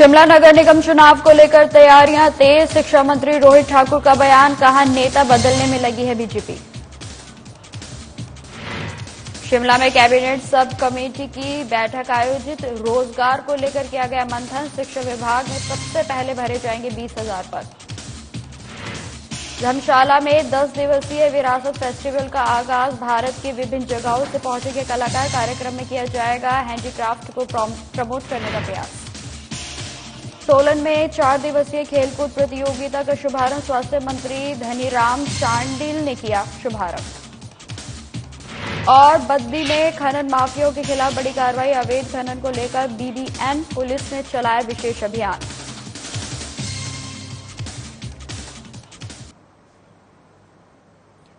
शिमला नगर निगम चुनाव को लेकर तैयारियां तेज। शिक्षा मंत्री रोहित ठाकुर का बयान, कहा नेता बदलने में लगी है बीजेपी। शिमला में कैबिनेट सब कमेटी की बैठक आयोजित, रोजगार को लेकर किया गया मंथन। शिक्षा विभाग में सबसे पहले भरे जाएंगे 20,000 पद। धर्मशाला में 10 दिवसीय विरासत फेस्टिवल का आगाज, भारत की विभिन्न जगहों से पहुंचेंगे कलाकार। कार्यक्रम में किया जाएगा हैंडीक्राफ्ट को प्रमोट करने का प्रयास। सोलन में 4 दिवसीय खेलकूद प्रतियोगिता का शुभारंभ, स्वास्थ्य मंत्री धनीराम शांडिल ने किया शुभारंभ। और बद्दी में खनन माफियाओं के खिलाफ बड़ी कार्रवाई, अवैध खनन को लेकर बीबीएन पुलिस ने चलाया विशेष अभियान।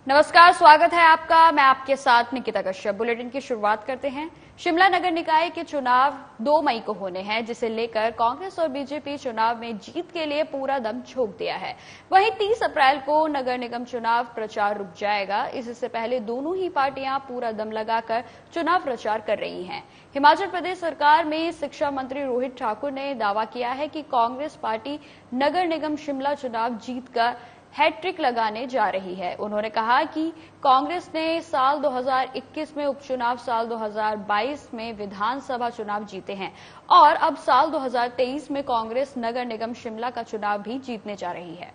नमस्कार, स्वागत है आपका। मैं आपके साथ निकिता कश्यप। बुलेटिन की शुरुआत करते हैं। शिमला नगर निकाय के चुनाव 2 मई को होने हैं, जिसे लेकर कांग्रेस और बीजेपी चुनाव में जीत के लिए पूरा दम झोंक दिया है। वहीं 30 अप्रैल को नगर निगम चुनाव प्रचार रुक जाएगा। इससे पहले दोनों ही पार्टियां पूरा दम लगाकर चुनाव प्रचार कर रही हैं। हिमाचल प्रदेश सरकार में शिक्षा मंत्री रोहित ठाकुर ने दावा किया है कि कांग्रेस पार्टी नगर निगम शिमला चुनाव जीतकर हैट्रिक लगाने जा रही है। उन्होंने कहा कि कांग्रेस ने साल 2021 में उपचुनाव, साल 2022 में विधानसभा चुनाव जीते हैं और अब साल 2023 में कांग्रेस नगर निगम शिमला का चुनाव भी जीतने जा रही है।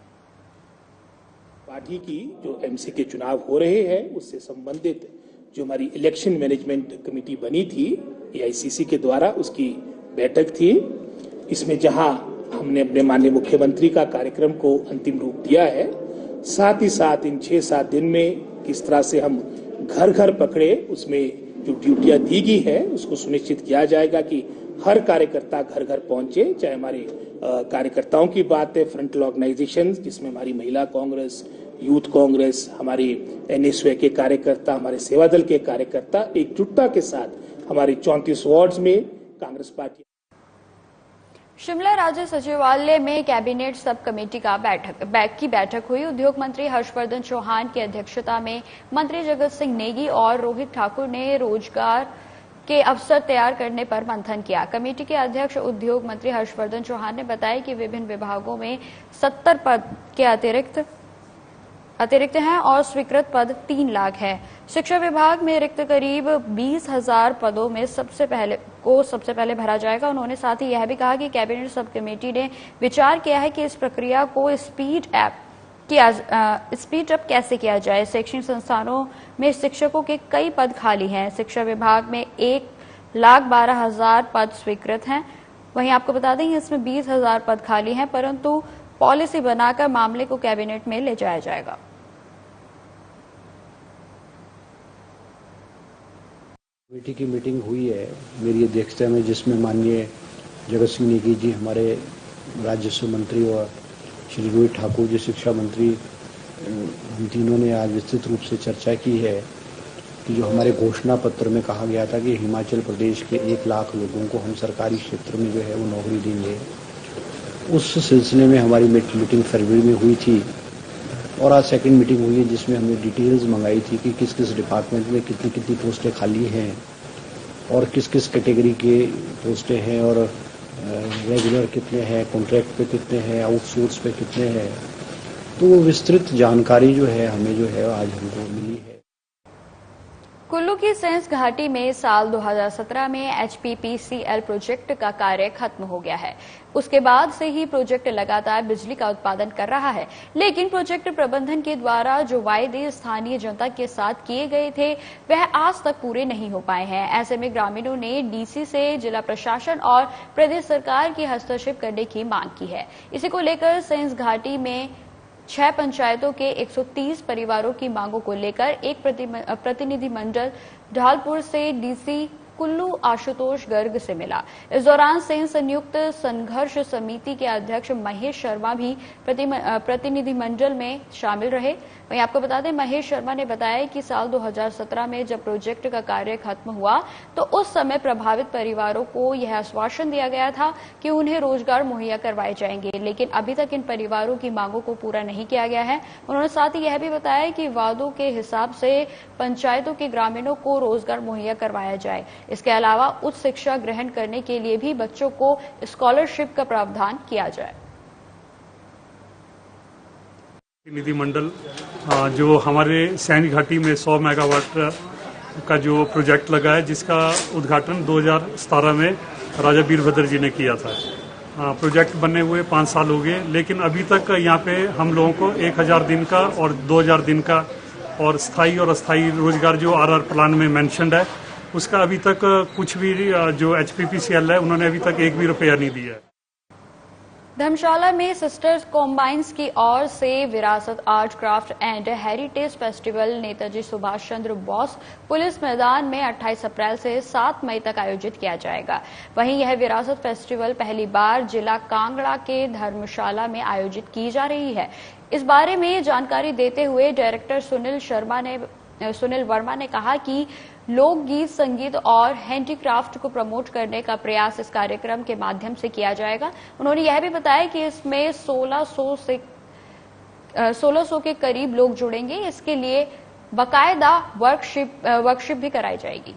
पार्टी की जो एमसी के चुनाव हो रहे हैं उससे संबंधित जो हमारी इलेक्शन मैनेजमेंट कमेटी बनी थी एआईसीसी के द्वारा, उसकी बैठक थी। इसमें जहां हमने अपने माननीय मुख्यमंत्री का कार्यक्रम को अंतिम रूप दिया है, साथ ही साथ इन 6-7 दिन में किस तरह से हम घर घर पकड़े, उसमें जो ड्यूटियां दी गई है उसको सुनिश्चित किया जाएगा कि हर कार्यकर्ता घर घर पहुंचे। चाहे हमारे कार्यकर्ताओं की बात है, फ्रंट ऑर्गेनाइजेशन जिसमें हमारी महिला कांग्रेस, यूथ कांग्रेस, हमारी एनएसयूए के कार्यकर्ता, हमारे सेवा दल के कार्यकर्ता एकजुटता के साथ हमारे 34 वार्ड्स में कांग्रेस पार्टी। शिमला राज्य सचिवालय में कैबिनेट सब कमेटी का बैठक हुई। उद्योग मंत्री हर्षवर्धन चौहान की अध्यक्षता में मंत्री जगत सिंह नेगी और रोहित ठाकुर ने रोजगार के अवसर तैयार करने पर मंथन किया। कमेटी के अध्यक्ष उद्योग मंत्री हर्षवर्धन चौहान ने बताया कि विभिन्न विभागों में 70 पद के अतिरिक्त हैं और स्वीकृत पद 3 लाख है। शिक्षा विभाग में रिक्त करीब 20,000 पदों में सबसे पहले भरा जाएगा। उन्होंने साथ ही यह भी कहा कि कैबिनेट सब कमेटी ने विचार किया है कि इस प्रक्रिया को स्पीड अप कैसे किया जाए। शैक्षणिक संस्थानों में शिक्षकों के कई पद खाली हैं। शिक्षा विभाग में 1,12,000 पद स्वीकृत हैं। वहीं आपको बता दें इसमें 20,000 पद खाली हैं, परंतु पॉलिसी बनाकर मामले को कैबिनेट में ले जाया जाएगा। कमेटी की मीटिंग हुई है मेरी अध्यक्षता में, जिसमें माननीय जगत सिंह नेगी जी हमारे राजस्व मंत्री और श्री रोहित ठाकुर जी शिक्षा मंत्री, हम तीनों ने आज विस्तृत रूप से चर्चा की है कि जो हमारे घोषणा पत्र में कहा गया था कि हिमाचल प्रदेश के 1 लाख लोगों को हम सरकारी क्षेत्र में जो है वो नौकरी देंगे, उस सिलसिले में हमारी मीटिंग फरवरी में हुई थी और आज सेकंड मीटिंग हुई है, जिसमें हमने डिटेल्स मंगाई थी कि किस किस डिपार्टमेंट में कितनी कितनी पोस्टें खाली हैं और किस किस कैटेगरी के पोस्टें हैं और रेगुलर कितने हैं, कॉन्ट्रैक्ट पे कितने हैं, आउटसोर्स पे कितने हैं। तो वो विस्तृत जानकारी जो है हमें जो है आज हमको मिली है। कुल्लू की सेंस घाटी में साल 2017 में एचपीपीसीएल प्रोजेक्ट का कार्य खत्म हो गया है। उसके बाद से ही प्रोजेक्ट लगातार बिजली का उत्पादन कर रहा है, लेकिन प्रोजेक्ट प्रबंधन के द्वारा जो वायदे स्थानीय जनता के साथ किए गए थे वह आज तक पूरे नहीं हो पाए हैं। ऐसे में ग्रामीणों ने डीसी से जिला प्रशासन और प्रदेश सरकार की हस्तक्षेप करने की मांग की है। इसी को लेकर सेंस घाटी में 6 पंचायतों के 130 परिवारों की मांगों को लेकर एक प्रतिनिधिमंडल ढालपुर से डीसी कुल्लू आशुतोष गर्ग से मिला। इस दौरान सेन संयुक्त संघर्ष समिति के अध्यक्ष महेश शर्मा भी प्रतिनिधिमंडल में शामिल रहे। वहीं आपको बता दें, महेश शर्मा ने बताया कि साल 2017 में जब प्रोजेक्ट का कार्य खत्म हुआ तो उस समय प्रभावित परिवारों को यह आश्वासन दिया गया था कि उन्हें रोजगार मुहैया करवाए जाएंगे, लेकिन अभी तक इन परिवारों की मांगों को पूरा नहीं किया गया है। उन्होंने साथ ही यह भी बताया कि वादों के हिसाब से पंचायतों के ग्रामीणों को रोजगार मुहैया करवाया जाए, इसके अलावा उच्च शिक्षा ग्रहण करने के लिए भी बच्चों को स्कॉलरशिप का प्रावधान किया जाए। निधि मंडल जो हमारे सैनी घाटी में 100 मेगावाट का जो प्रोजेक्ट लगा है, जिसका उद्घाटन 2017 में राजा वीरभद्र जी ने किया था। प्रोजेक्ट बने हुए 5 साल हो गए, लेकिन अभी तक यहाँ पे हम लोगों को 1000 दिन का और 2000 दिन का और स्थायी और अस्थायी रोजगार जो आरआर प्लान में मेंशन्ड है, उसका अभी तक कुछ भी जो HPPCL है उन्होंने अभी तक 1 भी रुपया नहीं दिया है। धर्मशाला में सिस्टर्स कॉम्बाइंस की ओर से विरासत art craft and heritage festival Netaji Subhash Chandra Bose police मैदान में 28 अप्रैल से 7 मई तक आयोजित किया जाएगा। वहीं यह विरासत फेस्टिवल पहली बार जिला कांगड़ा के धर्मशाला में आयोजित की जा रही है। इस बारे में जानकारी देते हुए डायरेक्टर सुनील वर्मा ने कहा कि लोकगीत, संगीत और हैंडीक्राफ्ट को प्रमोट करने का प्रयास इस कार्यक्रम के माध्यम से किया जाएगा। उन्होंने यह भी बताया कि इसमें 1600 के करीब लोग जुड़ेंगे। इसके लिए बाकायदा वर्कशिप भी कराई जाएगी।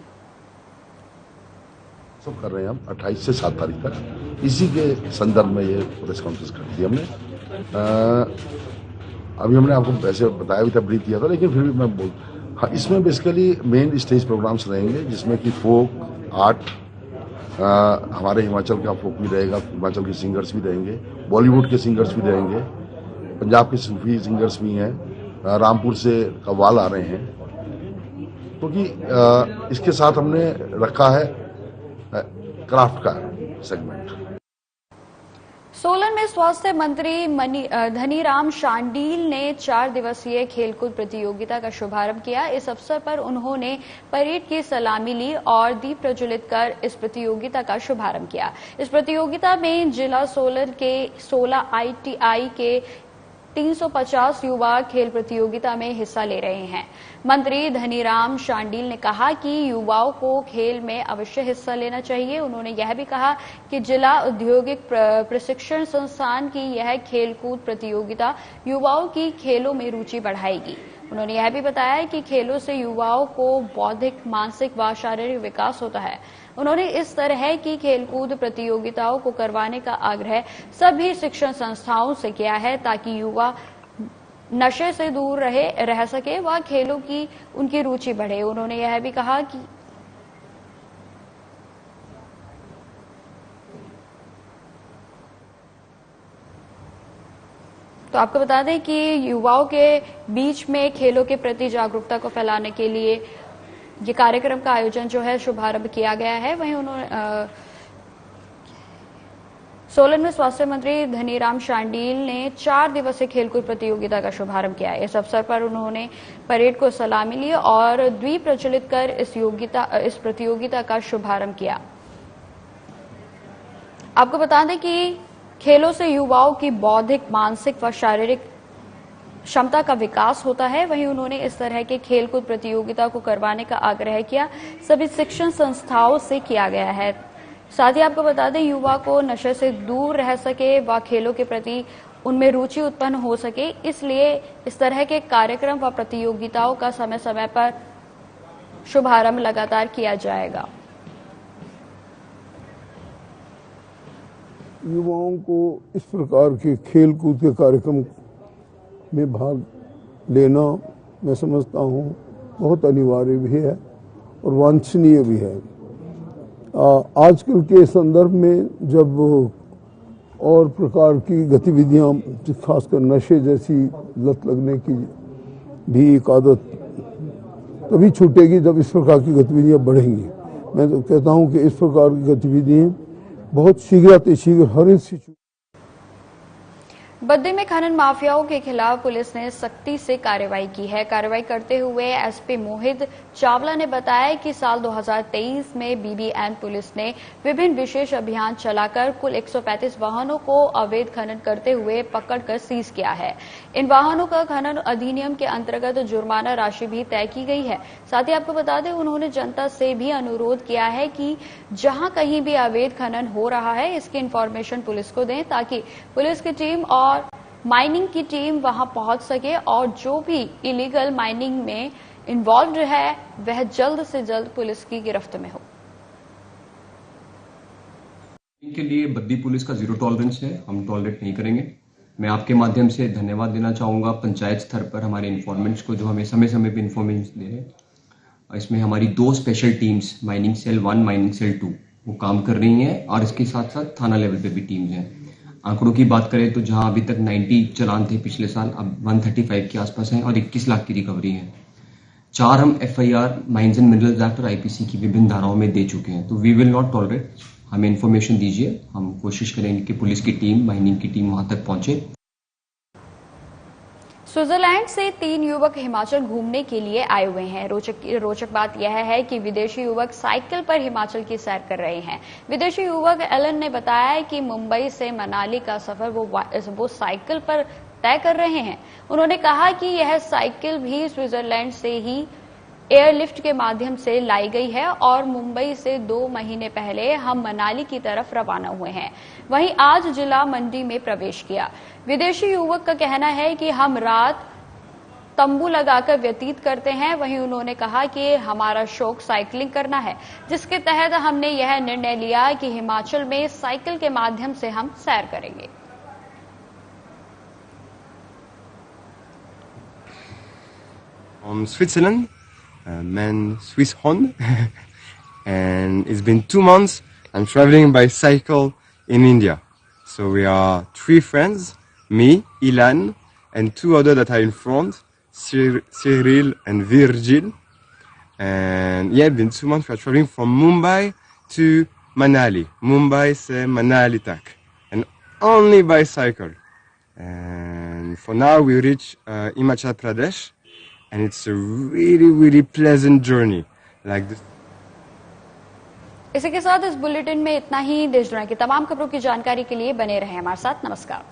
सब कर रहे हैं हम 28 से 7 तारीख तक, इसी के संदर्भ में ये प्रेस कॉन्फ्रेंस कर दी हमने। अभी हमने आपको वैसे बताया भी था, ब्रीफ किया था, लेकिन फिर भी मैं हाँ, इसमें बेसिकली मेन स्टेज प्रोग्राम्स रहेंगे, जिसमें कि फोक आर्ट, हमारे हिमाचल का फोक भी रहेगा, हिमाचल के सिंगर्स भी रहेंगे, बॉलीवुड के सिंगर्स भी रहेंगे, पंजाब के सूफी सिंगर्स भी हैं, रामपुर से कव्वाल आ रहे हैं, क्योंकि इसके साथ हमने रखा है क्राफ्ट का सेगमेंट। सोलन में स्वास्थ्य मंत्री धनीराम शांडिल ने 4 दिवसीय खेलकूद प्रतियोगिता का शुभारंभ किया। इस अवसर पर उन्होंने परेड की सलामी ली और दीप प्रज्वलित कर इस प्रतियोगिता का शुभारंभ किया। इस प्रतियोगिता में जिला सोलन के 16 ITI के 350 युवा खेल प्रतियोगिता में हिस्सा ले रहे हैं। मंत्री धनीराम शांडिल ने कहा कि युवाओं को खेल में अवश्य हिस्सा लेना चाहिए। उन्होंने यह भी कहा कि जिला औद्योगिक प्रशिक्षण संस्थान की यह खेलकूद प्रतियोगिता युवाओं की खेलों में रुचि बढ़ाएगी। उन्होंने यह भी बताया कि खेलों से युवाओं को बौद्धिक, मानसिक व शारीरिक विकास होता है। उन्होंने इस तरह की खेलकूद प्रतियोगिताओं को करवाने का आग्रह सभी शिक्षण संस्थाओं से किया है, ताकि युवा नशे से दूर रह सके व खेलों की उनकी रुचि बढ़े। उन्होंने यह भी कहा कि तो आपको बता दें कि युवाओं के बीच में खेलों के प्रति जागरूकता को फैलाने के लिए ये कार्यक्रम का आयोजन जो है शुभारंभ किया गया है। वहीं उन्होंने सोलन में स्वास्थ्य मंत्री धनीराम शांडिल ने 4 दिवसीय खेलकूद प्रतियोगिता का शुभारंभ किया। इस अवसर पर उन्होंने परेड को सलामी ली और द्वीप प्रज्वलित कर इस प्रतियोगिता का शुभारंभ किया। आपको बता दें कि खेलों से युवाओं की बौद्धिक, मानसिक व शारीरिक क्षमता का विकास होता है। वहीं उन्होंने इस तरह के खेलकूद प्रतियोगिता को करवाने का आग्रह किया, सभी शिक्षण संस्थाओं से किया गया है। साथ ही आपको बता दें, युवा को नशे से दूर रह सके व खेलों के प्रति उनमें रुचि उत्पन्न हो सके, इसलिए इस तरह के कार्यक्रम व प्रतियोगिताओं का समय समय पर शुभारंभ लगातार किया जाएगा। युवाओं को इस प्रकार के खेल कूद के कार्यक्रम में भाग लेना मैं समझता हूँ बहुत अनिवार्य भी है और वांछनीय भी है। आजकल के संदर्भ में जब और प्रकार की गतिविधियाँ, खासकर नशे जैसी लत लगने की भी एक आदत तभी छूटेगी जब इस प्रकार की गतिविधियाँ बढ़ेंगी। मैं तो कहता हूँ कि इस प्रकार की गतिविधियाँ बहुत शीघ्र हर इंस्टीट्यूट। बद्दी में खनन माफियाओं के खिलाफ पुलिस ने सख्ती से कार्रवाई की है। कार्रवाई करते हुए एसपी मोहित चावला ने बताया कि साल 2023 में बीबीएन पुलिस ने विभिन्न विशेष अभियान चलाकर कुल 135 वाहनों को अवैध खनन करते हुए पकड़कर सीज किया है। इन वाहनों का खनन अधिनियम के अंतर्गत जुर्माना राशि भी तय की गई है। साथ ही आपको बता दें, उन्होंने जनता से भी अनुरोध किया है कि जहां कहीं भी अवैध खनन हो रहा है, इसकी इंफॉर्मेशन पुलिस को दें, ताकि पुलिस की टीम और माइनिंग की टीम वहां पहुंच सके और जो भी इलीगल माइनिंग में इन्वॉल्व है वह जल्द से जल्द पुलिस की गिरफ्त में हो। के लिए बद्दी पुलिस का जीरो टॉलरेंस है, हम टॉलरेट नहीं करेंगे। मैं आपके माध्यम से धन्यवाद देना चाहूँगा पंचायत स्तर पर हमारे इन्फॉर्मेंट्स को जो हमें समय समय पे इन्फॉर्मेशन दे रहे हैं। इसमें हमारी 2 special teams mining cell 1, mining cell 2 वो काम कर रही हैं और इसके साथ साथ थाना लेवल पे भी टीम्स हैं। आंकड़ों की बात करें तो जहां अभी तक 90 चालान थे पिछले साल, अब 135 के आसपास हैं और 21 लाख की रिकवरी है। 4 हम FIR mines and minerals act और IPC की विभिन्न धाराओं में दे चुके हैं। तो वी विल नॉट टॉलरेट, हमें इन्फॉर्मेशन दीजिए, हम कोशिश करेंगे कि पुलिस की टीम, माइनिंग की टीम वहां तक पहुंचे। स्विट्जरलैंड से 3 युवक हिमाचल घूमने के लिए आए हुए हैं। रोचक बात यह है कि विदेशी युवक साइकिल पर हिमाचल की सैर कर रहे हैं। विदेशी युवक एलन ने बताया कि मुंबई से मनाली का सफर वो साइकिल पर तय कर रहे हैं। उन्होंने कहा कि यह साइकिल भी स्विट्जरलैंड से ही एयरलिफ्ट के माध्यम से लाई गई है और मुंबई से 2 महीने पहले हम मनाली की तरफ रवाना हुए हैं, वहीं आज जिला मंडी में प्रवेश किया। विदेशी युवक का कहना है कि हम रात तंबू लगाकर व्यतीत करते हैं। वहीं उन्होंने कहा कि हमारा शौक साइकिलिंग करना है, जिसके तहत हमने यह निर्णय लिया कि हिमाचल में साइकिल के माध्यम से हम सैर करेंगे। From Switzerland, man Swiss Hond, and it's been 2 months. I'm traveling by cycle in India. So we are 3 friends, me, Ilan, and 2 others that are in front, Cyril and Virgil. And yeah, it's been 2 months. We are traveling from Mumbai to Manali. Mumbai se Manali tak, and only by cycle. And for now, we reach Himachal Pradesh. And it's a really, really pleasant journey like this. इसी के साथ इस bulletin में इतना ही। देश दुनिया की तमाम खबरों की जानकारी के लिए बने रहें हमारे साथ। नमस्कार।